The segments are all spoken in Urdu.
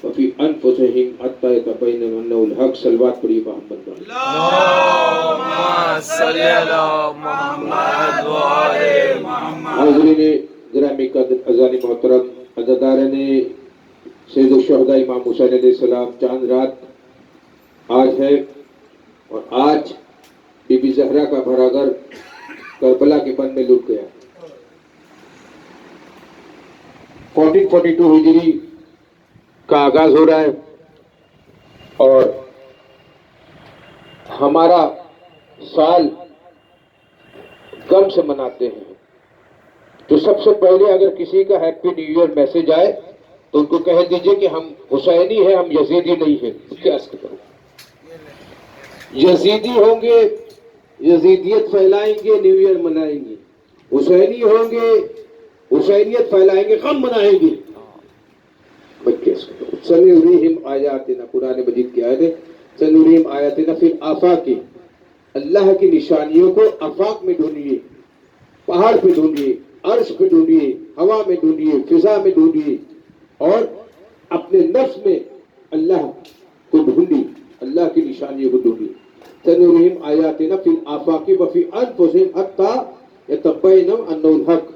وفي أنفسهم حتى يتبين أنه الحق. صلوات پڑھیے محمد پر. اللهم صل على محمد وعلى محمد. حاضرین گرامی قدر اذان محترم، عزاداران سید الشہداء امام حسین علیہ السلام چاند رات آج ہے، اور آج بی بی زہرا کا بھرا گھر کربلا کے بن میں لٹ گیا. 1442 ہجری کا آغاز ہو رہا ہے اور ہمارا سال غم سے مناتے ہیں. تو سب سے پہلے اگر کسی کا ہیپی نیو ایئر میسج آئے تو ان کو کہہ دیجئے کہ ہم حسینی ہیں، ہم یزیدی نہیں ہیں. کیا کرو، یزیدی ہوں گے یزیدیت پھیلائیں گے، نیو ایئر منائیں گے. حسینی ہوں گے حسینیت پھیلائیں گے، غم منائیں گے. سنُرِيهِمْ آیاتنا، قرآن مجید کی آیت ہے سنُرِيهِمْ آیاتنا فی الآفاق. اللہ کی نشانیوں کو آفاق میں ڈھونڈیے، پہاڑ پہ ڈھونڈیے، عرش پہ ڈھونڈیے، ہوا میں ڈھونڈیے، فضا میں ڈھونڈیے، اور اپنے نفس میں اللہ کو ڈھونڈیے، اللہ کی نشانیوں کو ڈھونڈیے. سنُرِيهِمْ آیاتنا فی الآفاق وفی انفسہم حتی یتبین انہ الحق.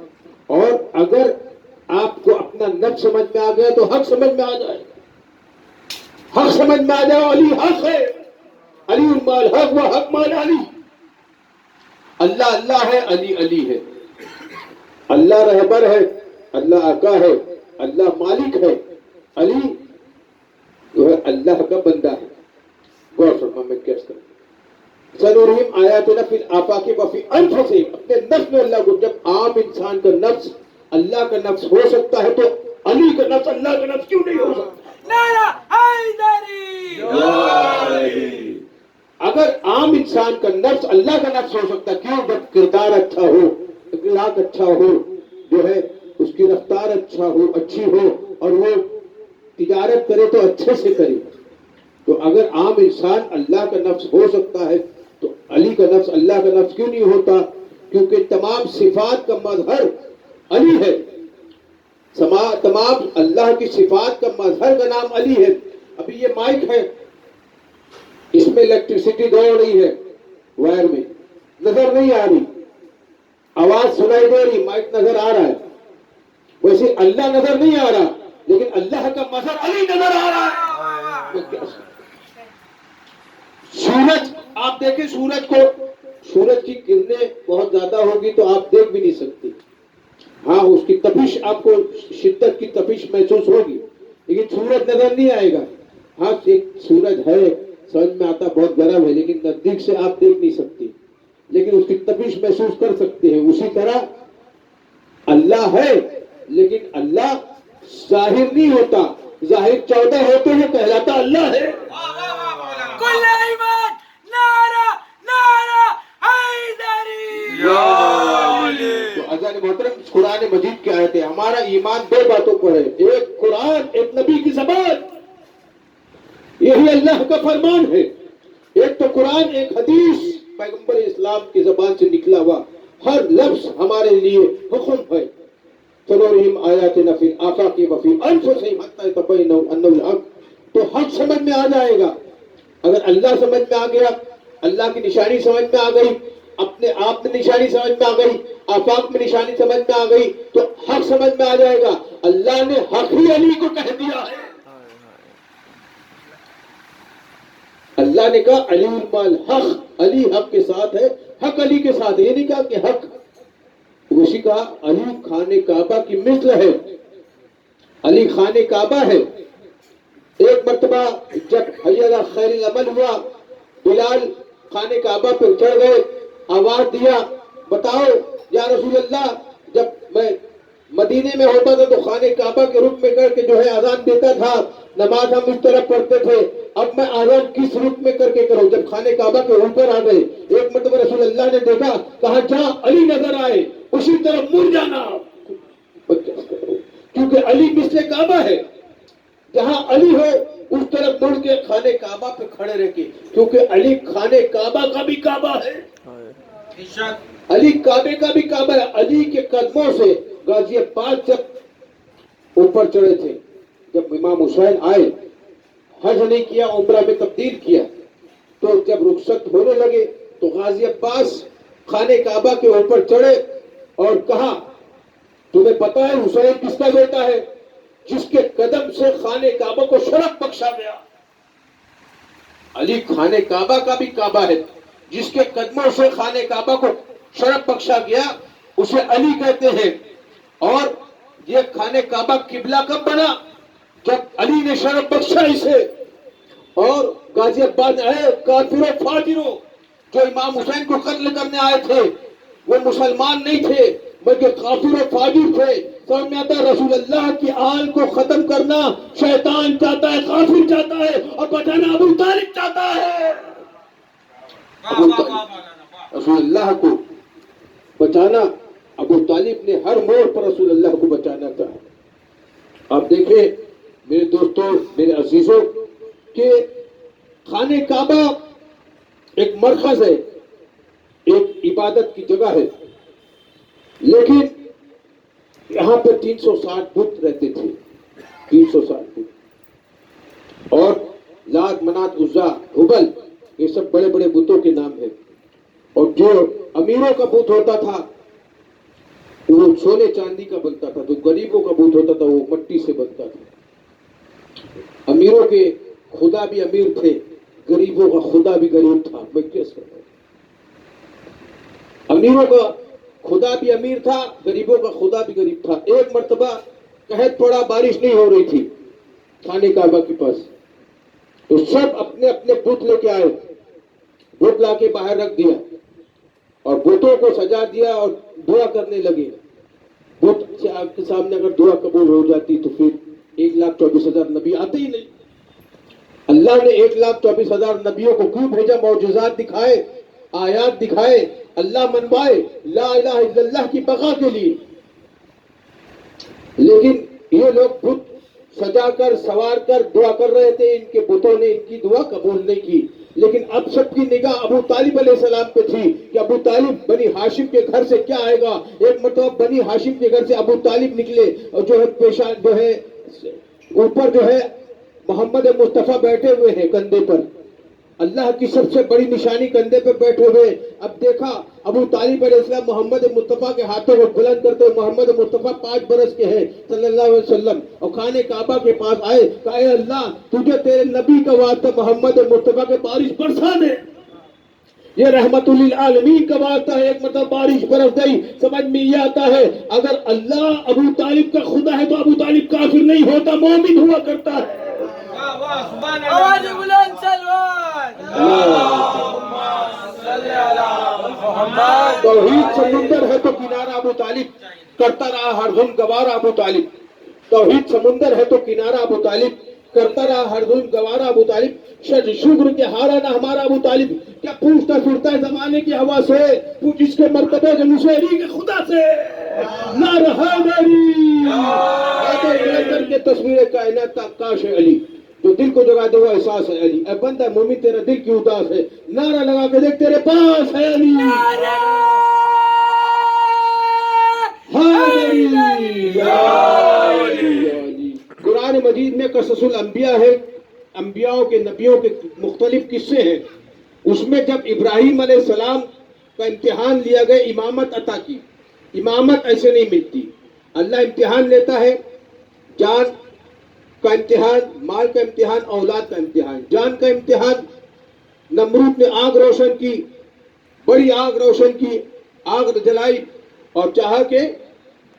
اور اگر آپ کو اپنا نفس سمجھ میں آ گیا تو حق سمجھ میں آ جائے. حق سمجھ میں آ جائے، علی حق ہے، علی مال حق و حق مال علی. اللہ اللہ ہے، علی علی ہے. اللہ رہبر ہے، اللہ آقا ہے، اللہ مالک ہے، علی جو ہے اللہ کا بندہ ہے. غور فرما میں کیس کروں. سنُرِيهِمْ آیاتنا فی الآفاق وفی انفسہم. اپنے نفس میں اللہ کو، جب عام انسان کا نفس اللہ کا نفس ہو سکتا ہے تو علی کا نفس اللہ کا نفس کیوں نہیں ہو سکتا؟ نعرہ حیدری. اگر عام انسان کا نفس اللہ کا نفس ہو سکتا ہے، کیوں؟ جب کردار اچھا ہو، اخلاق اچھا ہو، جو ہے اس کی رفتار اچھی ہو، اور وہ تجارت کرے تو اچھے سے کرے. تو اگر عام انسان اللہ کا نفس ہو سکتا ہے تو علی کا نفس اللہ کا نفس کیوں نہیں ہوتا؟ کیونکہ تمام صفات کا مظہر علی ہے. تمام اللہ کی صفات کا مظہر کا نام علی ہے. ابھی یہ مائک ہے، اس میں الیکٹریسٹی دوڑ رہی ہے، وائر میں نظر نہیں آ رہی، آواز سنائی دے رہی، مائک نظر آ رہا ہے. ویسے اللہ نظر نہیں آ رہا، لیکن اللہ کا مظہر علی نظر آ رہا ہے. سورج، آپ دیکھیں سورج کو، سورج کی کرنیں بہت زیادہ ہوگی تو آپ دیکھ بھی نہیں سکتے. ہاں اس کی تپش، آپ کو شدت کی تپش محسوس ہوگی، لیکن سورج نظر نہیں آئے گا. ہاں ایک سورج ہے، سمجھ میں آتا بہت گرم ہے، لیکن نزدیک سے آپ دیکھ نہیں سکتے، لیکن اس کی تپش محسوس کر سکتے ہیں. اسی طرح اللہ ہے، لیکن اللہ ظاہر نہیں ہوتا. ظاہر 14 ہوتے ہیں، کہلاتا اللہ ہے. کل ایمان. نعرہ حیدری. تو اذان محترم، قرآن مجید کی آیت ہے. ہمارا ایمان دو باتوں پر ہے، ایک قرآن، ایک نبی کی زبان، یہی اللہ کا فرمان ہے. ایک تو قرآن، ایک حدیث، پیغمبر اسلام کی زبان سے نکلا ہوا ہر لفظ ہمارے لیے حکم ہے. سنُرِيهِمْ آیاتنا فی الآفاق وفی انفسہم حتی یتبین انہ الحق. تو حق سمجھ میں آ جائے گا. اگر اللہ سمجھ میں آ گیا، اللہ کی نشانی سمجھ میں آ گئی، اپنے آپ میں نشانی سمجھ میں آ گئی، آفاق میں نشانی سمجھ میں آ گئی، تو حق سمجھ میں آ جائے گا. اللہ نے حق ہی علی کو کہہ دیا ہے. اللہ نے کہا علی مال حق، علی حق کے ساتھ ہے، حق علی کے ساتھ ہے. یہ نہیں کہا کہ حق، اسی کہا علی خانہ کعبہ کی مثل ہے، علی خانہ کعبہ ہے. ایک مرتبہ جب حی علی خیر العمل ہوا، بلال خانہ کعبہ پر چڑھ گئے، آواز دیا، بتاؤ یا رسول اللہ، جب میں مدینے میں ہوتا تھا تو خانہ کعبہ کے رخ میں کر کے جو ہے اذان دیتا تھا، نماز ہم اس طرف پڑھتے تھے. اب میں اذان کس رخ میں کر کے کروں؟ جب خانہ کعبہ کے اوپر آ گئے، ایک مرتبہ رسول اللہ نے دیکھا، کہا جہاں علی نظر آئے اسی طرف مڑ جانا، کیونکہ علی مثل کعبہ ہے. جہاں علی ہو اس طرف مڑ کے خانہ کعبہ پہ کھڑے رہ کے، کیونکہ علی خانہ کعبہ کا بھی کعبہ ہے، علی کعبے کا بھی کعبہ ہے. علی کے قدموں سے غازی عباس جب اوپر چڑھے تھے جب امام حسین آئے، حج نہیں کیا، عمرہ میں تبدیل کیا، تو جب رخصت ہونے لگے تو غازی عباس خانہ کعبہ کے اوپر چڑھے اور کہا تمہیں پتا ہے حسین کس کا بیٹا ہے؟ جس کے قدم سے خانہ کعبہ کو شرف بخشا گیا۔ علی خانہ کعبہ کا بھی کعبہ ہے، جس کے قدموں سے خانہ کعبہ کو شرف بخشا گیا اسے علی کہتے ہیں۔ اور یہ خانہ کعبہ قبلہ کب بنا؟ جب علی نے شرف بخشا اسے۔ اور غازی عباس آئے، کافروں فاجروں جو امام حسین کو قتل کرنے آئے تھے وہ مسلمان نہیں تھے بلکہ کافر و فاجر تھے۔ سمجھ میں آتا ہے رسول اللہ کی آل کو ختم کرنا شیطان چاہتا ہے، کافر چاہتا ہے، اور بچانا ابو طالب چاہتا ہے۔ ابو طالب، رسول اللہ کو بچانا، ابو طالب نے ہر موڑ پر رسول اللہ کو بچانا چاہا۔ آپ دیکھیں میرے دوستوں، میرے عزیزوں، کہ خانہ کعبہ ایک مرکز ہے، ایک عبادت کی جگہ ہے، لیکن یہاں پہ 360 بت رہتے تھے، 360 بت، اور لات، منات، عزا، ہبل، یہ سب بڑے بڑے بتوں کے نام ہیں۔ اور جو امیروں کا بت ہوتا تھا وہ سونے چاندی کا بنتا تھا، جو غریبوں کا بت ہوتا تھا وہ مٹی سے بنتا تھا۔ امیروں کے خدا بھی امیر تھے، غریبوں کا خدا بھی غریب تھا۔ میں کیسے کہوں؟ امیروں کا خدا بھی امیر تھا، غریبوں کا خدا بھی غریب تھا۔ ایک مرتبہ قحط پڑا، بارش نہیں ہو رہی تھی خانہ کعبہ کے پاس، تو سب اپنے اپنے بت لے کے آئے، بت لا کے باہر رکھ دیا اور بتوں کو سجا دیا اور دعا کرنے لگے۔ بت کے سامنے اگر دعا قبول ہو جاتی تو پھر 1,24,000 نبی آتے ہی نہیں۔ اللہ نے 1,24,000 نبیوں کو کیوں بھیجا؟ معجزات دکھائے، آیات دکھائے، اللہ منوائے، لا الہ الا اللہ کی بقا کے لیے۔ لیکن یہ لوگ بت سجا کر، سوار کر دعا کر رہے تھے، ان کے بتوں نے ان کی دعا قبول نہیں کی۔ لیکن اب سب کی نگاہ ابو طالب علیہ السلام پہ تھی کہ ابو طالب بنی ہاشم کے گھر سے کیا آئے گا۔ ایک مرتبہ بنی ہاشم کے گھر سے ابو طالب نکلے اور جو ہے پیشان جو ہے اوپر جو ہے محمد مصطفیٰ بیٹھے ہوئے ہیں کندھے پر، اللہ کی سب سے بڑی نشانی کندھے پہ بیٹھے ہوئے۔ اب دیکھا ابو طالب علیہ السلام محمد مصطفیٰ کے ہاتھوں کو بلند کرتے ہوئے، محمد مصطفیٰ 5 برس کے ہیں صلی اللہ علیہ وسلم، اور خانہ کعبہ کے پاس آئے، کہا اے اللہ تجھے تیرے نبی کا واسطہ محمد مصطفیٰ کے بارش برسا دے، یہ رحمت للعالمین کا واسطہ ہے۔ ایک مرتبہ بارش برس گئی۔ سمجھ میں یہ آتا ہے اگر اللہ ابو طالب کا خدا ہے تو ابو طالب کافر نہیں ہوتا، مومن ہوا کرتا ہے۔ آواز بلند سلوات، اللہم صلی علی محمد۔ توحید سمندر ہے تو کنارہ ابو طالب کرتا رہا ہر دم گوارا ابو طالب۔ توحید سمندر ہے تو کنارہ ابو طالب کرتا رہا ہر دم گوارا ابو طالب۔ شکر کے ہارا نہ ہمارا ابو طالب، کیا پوچھتا پھرتا ہے زمانے کی ہوا سے، پوچھ اس کے مرتبے کے مشہری کے خدا سے۔ نعرہ حیدری کر کے تصویر کائنات کاش ہے علی، جو دل کو جگا دے وہ احساس ہے علی۔ اے بندہ مومن تیرا دل کی اداس ہے، نعرہ لگا کے دیکھ تیرے پاس ہے علی۔ قرآن مجید میں قصص الانبیاء ہے، انبیاء کے نبیوں کے مختلف قصے ہیں۔ اس میں جب ابراہیم علیہ السلام کا امتحان لیا گیا، امامت عطا کی، امامت ایسے نہیں ملتی، اللہ امتحان لیتا ہے، جان کا امتحان، مال کا امتحان، اولاد کا امتحان۔ جان کا امتحان، نمرود نے آگ روشن کی، بڑی آگ روشن کی، آگ جلائی اور چاہا کہ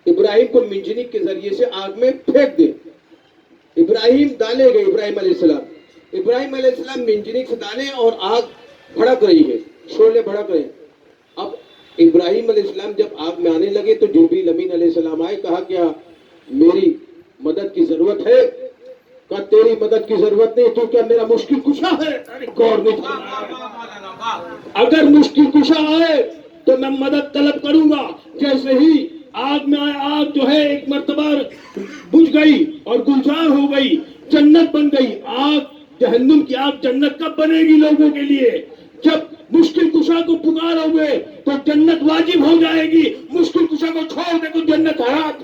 ابراہیم کو منجنیق کے ذریعے سے آگ میں پھینک دے۔ ابراہیم ڈالے گئے، ابراہیم علیہ السلام منجنیق سے ڈالے اور آگ بھڑک رہی ہے، شعلے بھڑک رہے ہیں۔ اب ابراہیم علیہ السلام جب آگ میں آنے لگے تو جبریل امین علیہ السلام آئے، کہا کیا میری مدد کی ضرورت ہے؟ کہا تیری مدد کی ضرورت نہیں، تو کیا میرا مشکل کشا ہے؟ غور نہیں فرمایا۔ اگر مشکل کشا آئے تو میں مدد طلب کروں گا۔ جیسے ہی آگ میں آئے، آگ جو ہے ایک مرتبہ بجھ گئی اور گلزار ہو گئی، جنت بن گئی۔ آگ جہنم کی آگ جنت کب بنے گی لوگوں کے لیے؟ جب مشکل کشا کو پکارو گے تو جنت واجب ہو جائے گی، مشکل کشا کو چھوڑ دے تو جنت حرام۔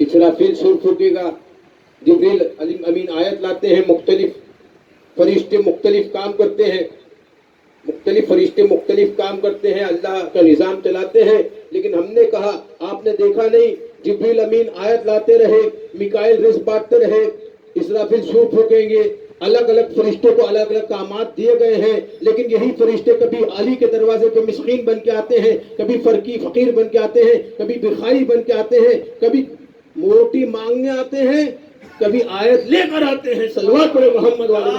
اسرافیل سور پھونکے گا، جبریل امین آیت لاتے ہیں، مختلف فرشتے مختلف کام کرتے ہیں، مختلف فرشتے مختلف کام کرتے ہیں، اللہ کا نظام چلاتے ہیں. لیکن ہم نے کہا آپ نے دیکھا نہیں، جبریل امین آیت لاتے رہے، میکائیل رزق بانٹتے رہے، اسرافیل سور پھونکیں گے، الگ الگ فرشتوں کو الگ الگ کامات دیے گئے ہیں. لیکن یہی فرشتے کبھی علی کے دروازے پہ مسکین بن کے آتے ہیں، کبھی فقیر بن کے آتے ہیں، کبھی بخاری بن کے آتے ہیں، کبھی روٹی مانگنے آتے ہیں، کبھی آیت لے کر آتے ہیں. صلوات پڑھے محمد والے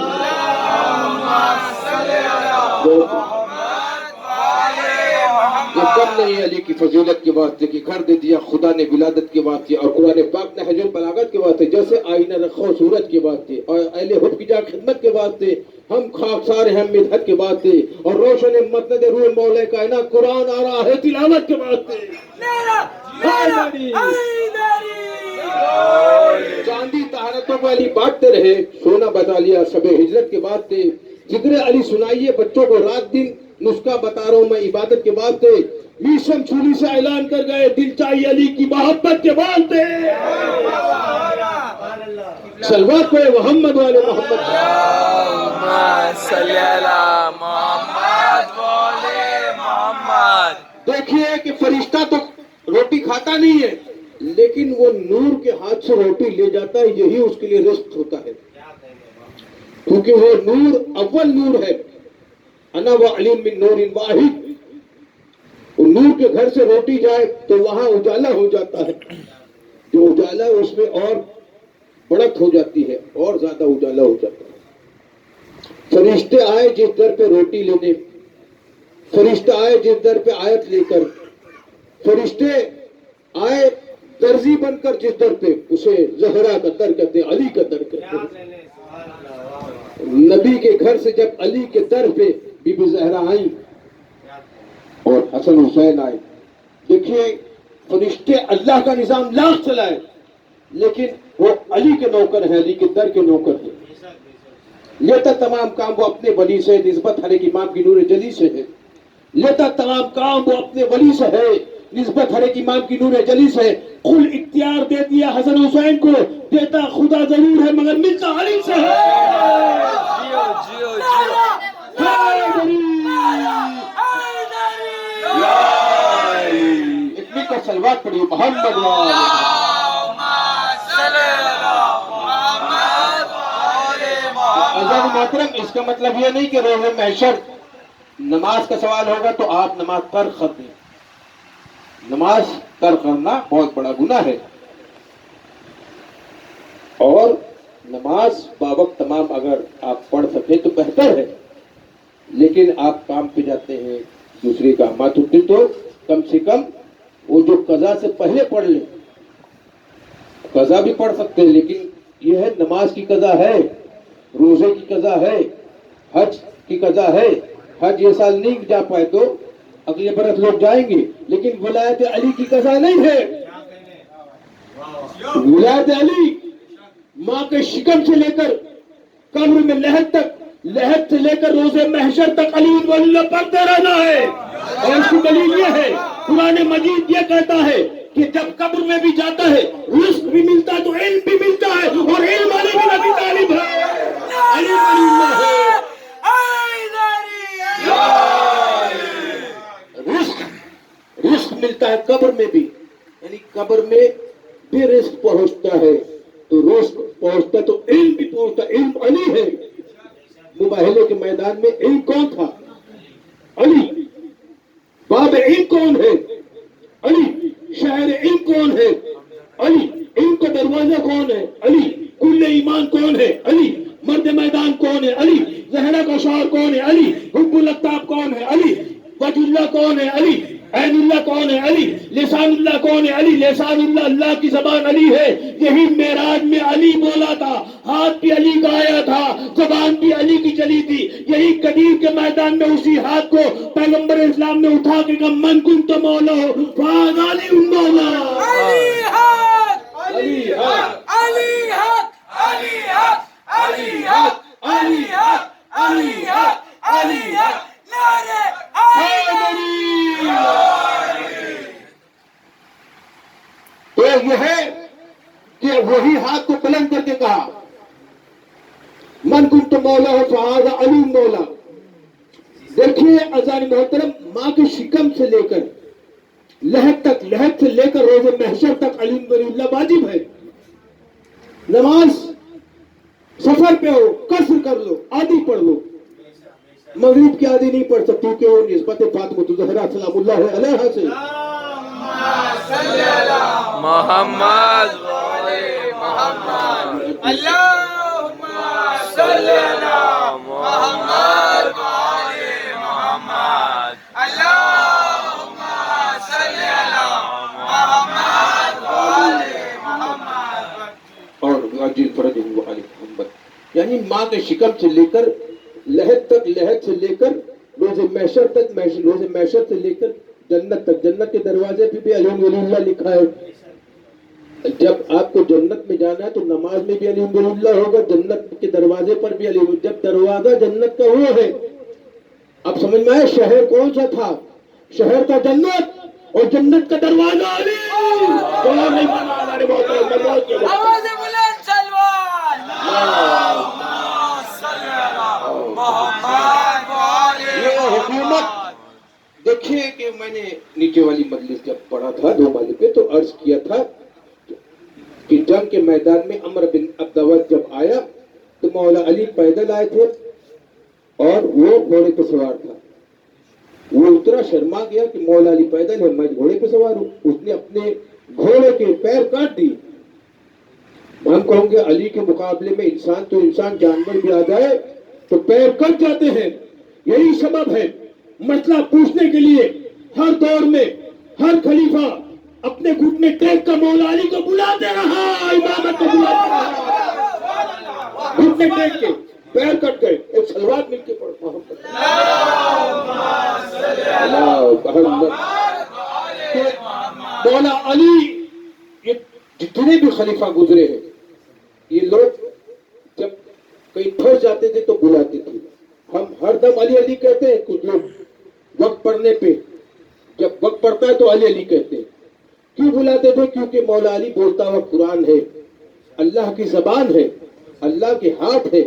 یہ کم نہیں علی کی فضیلت کے واسطے کہ گھر دے دیا خدا نے ولادت کے واسطے، اور قرآن پاک نے حج البلاغت کے واسطے، جیسے آئینہ رکھو سورج کے واسطے، اور اہل حب کی جا خدمت کے واسطے، ہم خاکسار ہیں مدحت کے واسطے، اور روشن مسند روح مولا کائنات قرآن آ رہا ہے تلاوت کے واسطے. چاندی طہارتوں کو علی بانٹتے رہے، سونا بتا لیا شب ہجرت کے واسطے. ذکر علی سنائیے بچوں کو رات دن، نسخہ بتا رہا ہوں میں عبادت کے واسطے. میشم چھری سے اعلان کر گئے دل چاہیے علی کی محبت کے واسطے. صلوات پڑھے محمد والے محمد. صلی اللہ محمد والے محمد. دیکھیے کہ فرشتہ تو روٹی کھاتا نہیں ہے، لیکن وہ نور کے ہاتھ سے روٹی لے جاتا ہے، یہی اس کے لیے رزق ہوتا ہے، کیونکہ وہ نور اول نور ہے. انا وعلیم من نور واحد. وہ نور کے گھر سے روٹی جائے تو وہاں اجالا ہو جاتا ہے، جو اجالا ہے اس میں اور بڑھت ہو جاتی ہے، اور زیادہ اجالا ہو جاتا ہے. فرشتے آئے جس در پہ روٹی لینے، فرشتے آئے جس در پہ آیت لے کر، فرشتے آئے درزی بن کر جس در پہ، اسے زہرا کا در کہتے ہیں، علی کا در کہتے ہیں. نبی کے گھر سے جب علی کے در پہ بی بی زہرا آئیں اور حسن حسین آئے، دیکھیے فرشتے اللہ کا نظام لاکھ چلائے، لیکن وہ علی کے نوکر ہیں، علی کے در کے نوکر ہیں. لیتا تمام کام وہ اپنے ولی سے، نسبت ہر ایک امام کی نور جلی سے ہے. لیتا تمام کام وہ اپنے ولی سے ہے، نسبت ہر ایک امام کی نور جلی سے. کل اختیار دے دیا حسن حسین کو، دیتا خدا ضرور ہے مگر ملتا علی سے ہے. اتنی کا سلوات پڑی محمد عزیز محترم. اس کا مطلب یہ نہیں کہ روز محشر نماز کا سوال ہوگا تو آپ نماز ترک کر دیں. نماز ترک کرنا بہت بڑا گناہ ہے، اور نماز باوقت تمام اگر آپ پڑھ سکیں تو بہتر ہے. لیکن آپ کام پہ جاتے ہیں، دوسری کامات ہوتی تو کم سے کم وہ جو قضا سے پہلے پڑھ لیں. قضا بھی پڑھ سکتے ہیں، لیکن یہ ہے نماز کی قضا ہے، روزے کی قضا ہے، حج کی قضا ہے. حج یہ سال نہیں جا پائے تو اگلے برس لوگ جائیں گے، لیکن ولایت علی کی قضا نہیں ہے. ولایت علی ماں کے شکم سے لے کر قبر میں لحد تک، لحد سے لے کر روز محشر تک علی ولی اللہ پڑھتے رہنا ہے. اور اس کی دلیل یہ ہے، قرآن مجید یہ کہتا ہے کہ جب قبر میں بھی جاتا ہے رزق بھی ملتا ہے تو علم بھی ملتا ہے، اور علم علی بن ابی طالب ہے، علی ولی اللہ ہے. رزق ملتا ہے قبر میں بھی، یعنی قبر میں بھی رزق پہنچتا ہے، تو رزق پہنچتا تو علم بھی پہنچتا. علم علی ہے. مباہلے کے میدان میں علم کون تھا؟ علی. باب علم کون ہے؟ علی. شہر علم کون ہے؟ علی. علم کا دروازہ کون ہے؟ علی. کل ایمان کون ہے؟ علی. مرد میدان کون ہے؟ علی. زہرا کا شعر کون ہے؟ علی. حب الاقطاب کون ہے؟ علی. وجہ اللہ کون ہے؟ علی. عین اللہ کون ہے؟ علی. لسان اللہ کون ہے؟ علی. لسان اللہ اللہ کی زبان علی ہے. یہی معراج میں علی بولا تھا، ہاتھ بھی علی کا آیا تھا، زبان بھی علی کی چلی تھی. یہی قدیر کے میدان میں اسی ہاتھ کو پیغمبر اسلام نے اٹھا کے کہا من کنت مولا فہذا علی مولا. علی حق، علی حق، علی حق، علی حق، علی حق، علی حق، علی حق، علی حق. تو یہ ہے مولا ہے فہذا علی مولا. دیکھیے عزیزان محترم، ماں کے شکم سے لے کر لحد تک، لحد سے لے کر روز محشر تک علی ولی اللہ واجب ہے. نماز سفر پہ ہو قصر کر لو، آدھی پڑھ لو. مغرب کی آدھی نہیں پڑھ سکتی کہ وہ نسبت فاطمہ الزہرا سلام اللہ علیہا سے. محمد والے محمد. اللہم صلی علی محمد والے محمد. اللہم صلی علی محمد والے محمد. اور عجیل فرج علی محمد، یعنی ماں کے شکم سے لے کر لحد تک، لحد سے لے کر روز محشر تک، روز محشر سے لے کر جنت تک. جنت کے دروازے پہ بھی علی ولی اللہ لکھا ہے. جب آپ کو جنت میں جانا ہے تو نماز میں بھی علی ولی اللہ ہوگا، جنت کے دروازے پر بھی علی. جب دروازہ جنت کا وہ ہے، اب سمجھ میں آئے شہر کون سا تھا؟ شہر کا جنت اور جنت کا دروازہ علی. بولا نہیں بنا ہمارے بہت آواز بلند سلوان. اللہم صلی علی محمد والے یہ حکومت. دیکھیے کہ میں نے نیچے والی مجلس جب پڑھا تھا 2 مالے پہ تو عرض کیا تھا کہ جنگ کے میدان میں عمر بن عبدود جب آیا تو مولا علی پیدل آئے تھے اور وہ گھوڑے پہ سوار تھا. وہ اتنا شرما گیا کہ مولا علی پیدل ہے، میں گھوڑے پہ سوار ہوں. اس نے اپنے گھوڑے کے پیر کاٹ دی. ہم کہوں گے علی کے مقابلے میں انسان تو انسان، جانور بھی آ جائے تو پیر کٹ جاتے ہیں. یہی سبب ہے مسئلہ پوچھنے کے لیے ہر دور میں ہر خلیفہ اپنے گھٹنے ٹیک کر مولا علی کو بلاتے رہا، امامت کو بلاتے رہا. گھٹنے ٹیک کے پیر کٹ گئے، ایک سلوات مل کے پڑھو محمد. مولا علی، یہ جتنے بھی خلیفہ گزرے ہیں یہ لوگ جب کہیں پھنس جاتے تھے تو بلاتے تھے. ہم ہر دم علی علی کہتے ہیں. کچھ لوگ وقت پڑھنے پہ جب وقت پڑتا ہے تو علی علی کہتے ہیں. کیوں بلاتے تھے؟ کیونکہ مولا علی بولتا ہوا قرآن ہے، اللہ کی زبان ہے، اللہ کے ہاتھ ہے،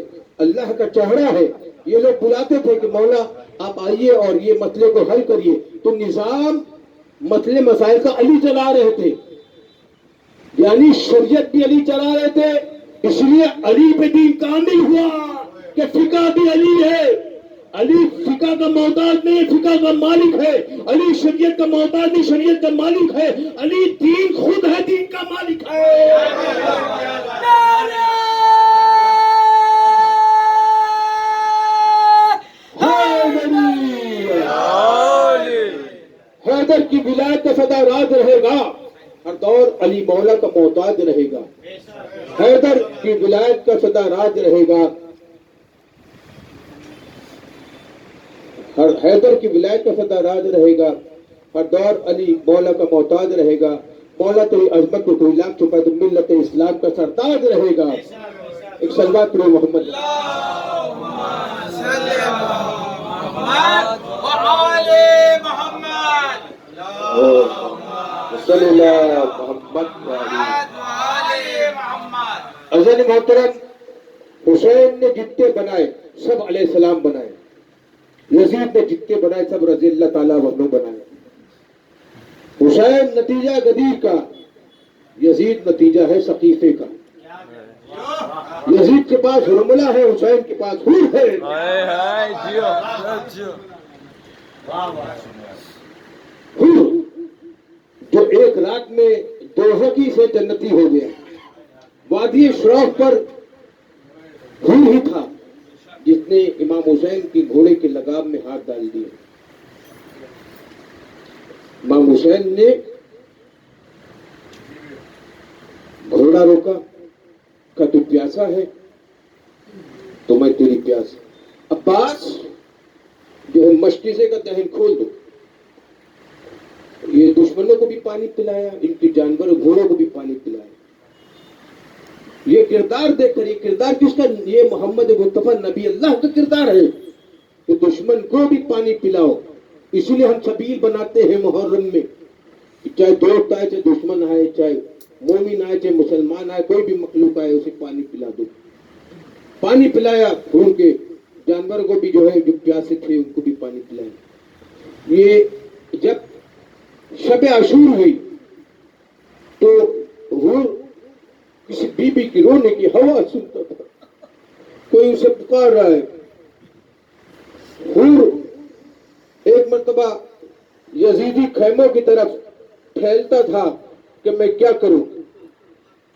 اللہ کا چہرہ ہے. یہ لوگ بلاتے تھے کہ مولا آپ آئیے اور یہ مسئلے کو حل کریے. تو نظام مسئلے مسائل کا علی چلا رہے تھے، یعنی شریعت بھی علی چلا رہے تھے. اس لیے علی پہ دین کامل ہوا کہ فقہ بھی علی ہے. علی فقہ کا محتاج نہیں، فقہ کا مالک ہے. علی شریعت کا محتاج نہیں، شریعت کا مالک ہے. علی دین خود ہے، دین کا مالک ہے. حیدر کی ولایت کا سدا راج رہے گا، ہر دور علی مولا کا محتاج رہے گا. حیدر کی ولایت کا سدا راج رہے گا، حیدر کی ولایت کا سدا راج رہے گا. ہر دور علی مولا کا محتاج رہے گا. مولا تیری عظمت کو کوئی لاکھ چھپائے تو ملت اسلام کا سرتاج رہے گا. ایک صلوات پڑھو محمد. صلی اللہ محمد عزیز محترم، حسین نے جتنے بنائے سب علیہ السلام بنائے. یزید نے جتنے بنائے سب رضی اللہ تعالیٰ عنہ بنائے. حسین نتیجہ غدیر کا، یزید نتیجہ ہے سقیفے کا. یزید کے پاس حرملہ ہے، حسین کے پاس حور ہے. حور جو ایک رات میں دوزخی سے جنتی ہو گیا. وادی شراف پر حور ہی تھا جس نے امام حسین کی گھوڑے کے لگام میں ہاتھ ڈال دیا. امام حسین نے گھوڑا روکا، کہا تو پیاسا ہے تو میں تیری پیاس. عباس جو ہے مشکیزے کا دہن کھول دو. یہ دشمنوں کو بھی پانی پلایا، ان کی جانوروں گھوڑوں کو بھی پانی پلایا. یہ کردار دیکھ کر، یہ کردار کس کا؟ یہ محمد مصطفیٰ نبی اللہ کا کردار ہے کہ دشمن کو بھی پانی پلاؤ. اسی لیے ہم سبیل بناتے ہیں محرم میں، چاہے دوست آئے، چاہے دشمن آئے، چاہے مومن آئے، چاہے مسلمان آئے، کوئی بھی مخلوق آئے اسے پانی پلا دو. پانی پلایا حور کے جانوروں کو بھی جو ہے جو پیاسے تھے ان کو بھی پانی پلایا. یہ جب شب عاشور ہوئی تو حور کسی بی بی کی رونے کی ہوا سنتا تھا, کوئی اسے پکار رہا ہے. حور ایک مرتبہ یزیدی خیموں کی طرف پھیلتا تھا کہ میں کیا کروں.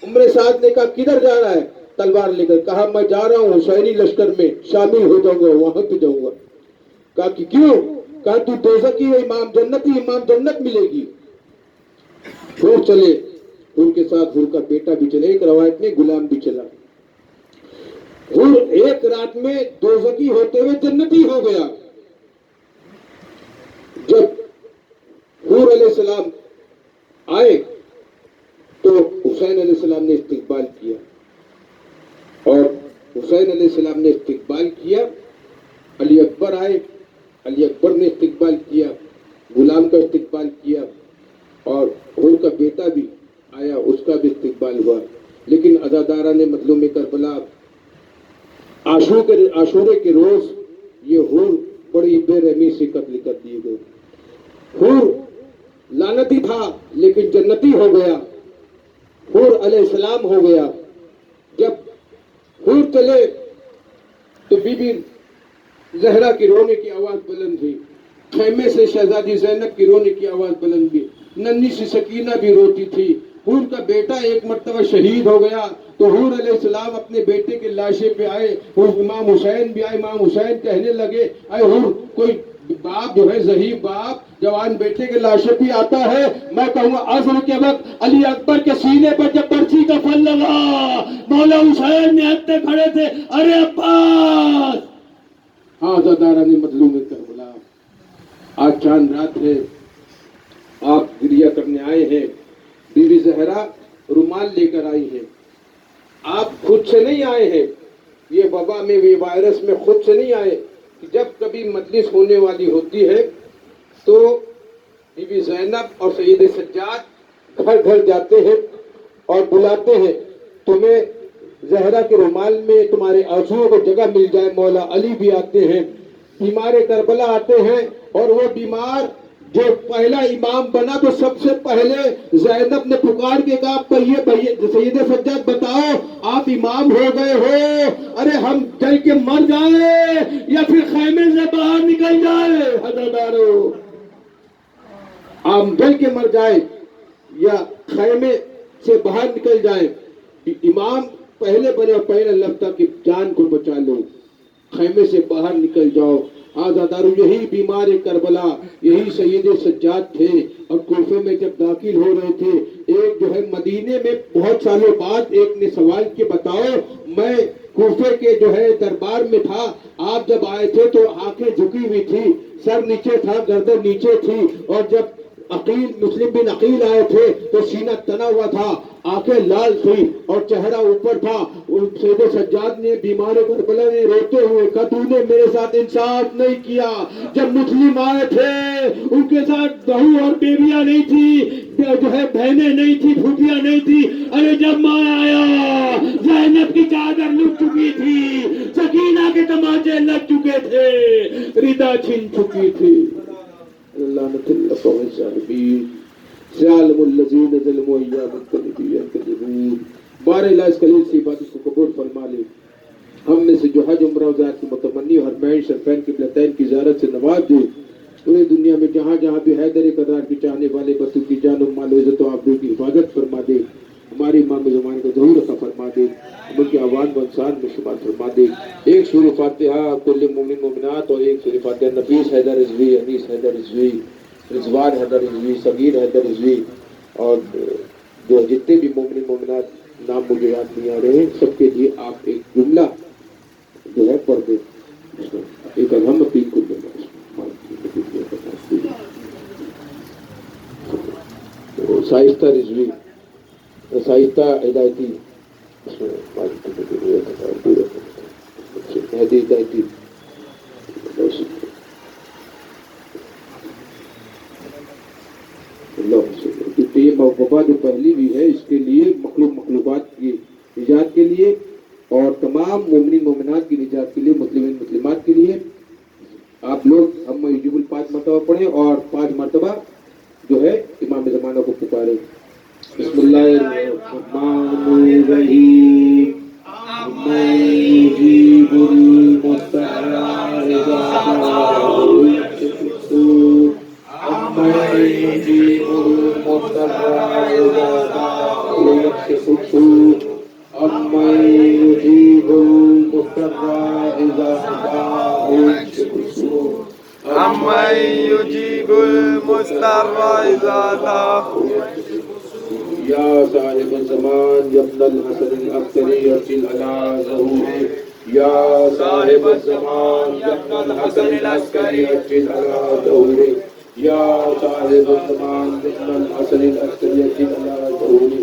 عمر سعد نے کہا کدھر جا رہا ہے, تلوار لے کر. کہا میں جا رہا ہوں حسینی لشکر میں شامل ہو جاؤں گا, وہاں پہ جاؤں گا. کہا کہ کیوں؟ کہا تو دوزخی ہے, امام جنتی, امام جنت ملے گی. حور چلے, ان کے ساتھ حور کا بیٹا بھی چلے, ایک روایت میں غلام بھی چلا. حور ایک رات میں دوزخی ہوتے ہوئے جنتی ہو گیا. جب حور علیہ السلام آئے تو حسین علیہ السلام نے استقبال کیا, اور حسین علیہ السلام نے استقبال کیا. علی اکبر آئے, علی اکبر نے استقبال کیا, غلام کا استقبال کیا, اور حور کا بیٹا بھی آیا, اس کا بھی استقبال ہوا. لیکن عزاداران مظلوم کربلا عاشورے کے روز یہ حور بڑی بے رحمی سے قتل کر دیے گئے. حور لعنتی تھا لیکن جنتی ہو گیا, حور علیہ السلام ہو گیا. جب حور چلے تو بی بی زہرا کی رونے کی آواز بلند ہوئی, خیمے سے شہزادی زینب کی رونے کی آواز بلند ہوئی, ننھی سی سکینہ بھی روتی تھی. حور کا بیٹا ایک مرتبہ شہید ہو گیا تو حور علیہ السلام اپنے بیٹے کے لاشے پہ آئے. امام حسین بھی آئے, امام حسین کہنے لگے اے حور, کوئی باپ جو ہے ذہیب باپ جوان بیٹے کے لاشے پہ آتا ہے, میں کہوں گا عصر کے وقت علی اکبر کے سینے پر جب برچی کا پھل لگا, مولا حسین نے ہتھے کھڑے تھے, ارے عباس. ہاں عزاداران مظلوم کربلا, آج چاند رات ہے, آپ گریہ کرنے آئے ہیں. بی بی زہرا رومال لے کر آئی ہیں. آپ خود سے نہیں آئے ہیں, یہ وبا میں, یہ وائرس میں خود سے نہیں آئے. جب کبھی مجلس ہونے والی ہوتی ہے تو بی بی زینب اور سید سجاد گھر گھر جاتے ہیں اور بلاتے ہیں, تمہیں زہرا کے رومال میں تمہارے آنسوؤں کو جگہ مل جائے. مولا علی بھی آتے ہیں, بیمار کربلا آتے ہیں, اور وہ بیمار جو پہلا امام بنا تو سب سے پہلے زینب نے پکار کے کہا سید سجاد بتاؤ آپ امام ہو گئے ہو, ارے ہم جل کے مر جائیں یا پھر خیمے سے باہر نکل جائے. حضرتارو, ہم جل کے مر جائیں یا خیمے سے باہر نکل جائیں. امام پہلے بنے اور پہلے لفظ تھا کہ جان کو بچا لو, خیمے سے باہر نکل جاؤ. آزادارو, یہی بیمار کربلا, یہی سید سجاد تھے, اور کوفے میں جب داخل ہو رہے تھے, ایک جو ہے مدینے میں بہت سالوں بعد ایک نے سوال کیا بتاؤ میں کوفے کے جو ہے دربار میں تھا, آپ جب آئے تھے تو آنکھیں جھکی ہوئی تھی, سر نیچے تھا, گردن نیچے تھی, اور جب عقیل مسلم بن عقیل آئے تھے تو سینہ تنا ہوا تھا, آنکھیں لال تھی اور چہرہ اوپر تھا. سید سجاد نے بیمار کربلا نے روتے ہوئے کہا تو نے میرے ساتھ انصاف نہیں کیا. جب مسلم آئے تھے ان کے ساتھ بہو اور بیویاں نہیں تھی, جو ہے بہنیں نہیں تھی, پھوپھیاں نہیں تھی. ارے جب میں آیا زینب کی چادر لٹ چکی تھی, سکینہ کے تماچے لگ چکے تھے, ردا چھن چکی تھی. لعنت اللہ علی الظالمین, ظالم الذین ظلموا ایام النبی یکذبون. بار الہ اس خلیل سے عبادت کو قبول فرما لے. ہم میں سے جو حج عمرہ زیارت کی متمنی اور حرمین شریفین قبلتین کی زیارت سے نواز دے, پورے دنیا میں جہاں جہاں بھی حیدر قرار کی چاہنے والے بطو کی جان و مال و عزت و آبرو کی حفاظت فرما دے. ہماری امام زمان کو ضرور عطا فرما دے, ان کی آوان و انسان میں شمار فرما دے. ایک سورہ فاتحہ کل مومن مومنات, اور ایک سورہ فاتحہ نفیس حیدر رضوی, انیس حیدر رضوی, رضوان حیدر رضوی, صغیر حیدر رضوی, اور جو جتنے بھی مومن مومنات نام مجھے یاد نہیں آ رہے ہیں, سب کے لیے آپ ایک جملہ جو ہے پڑھ دیں. ایک الحمد تین کو شائستہ رضوی, شائستہ ہدایتی, مہدی ہدایتی, کیونکہ یہ وبا جو پہلی بھی ہے اس کے لیے مخلوقات کی ایجاد کے لیے اور تمام مومنین مومنات کی نجات کے لیے، مسلمین مسلمات کے لیے آپ لوگ ہم یجیب 5 مرتبہ پڑھیں اور 5 مرتبہ جو ہے امام زمانہ کو پکارے. بسم اللہ الرحمن الرحیم. من یجیب المضطر اذا دعاه ویکشف السوء. من یجیب المضطر اذا دعاه ویکشف السوء. من یجیب المضطر اذا دعاه ویکشف السوء. من يجيب المضطر إذا دعاه. یا صاحب الزمان یا ابن الحسن العسکری ارسل علی ظہوره. یا صاحب الزمان یا ابن الحسن العسکری ارسل علی ظہوره. یا صاحب الزمان یا ابن الحسن العسکری ارسل علی ظہوره.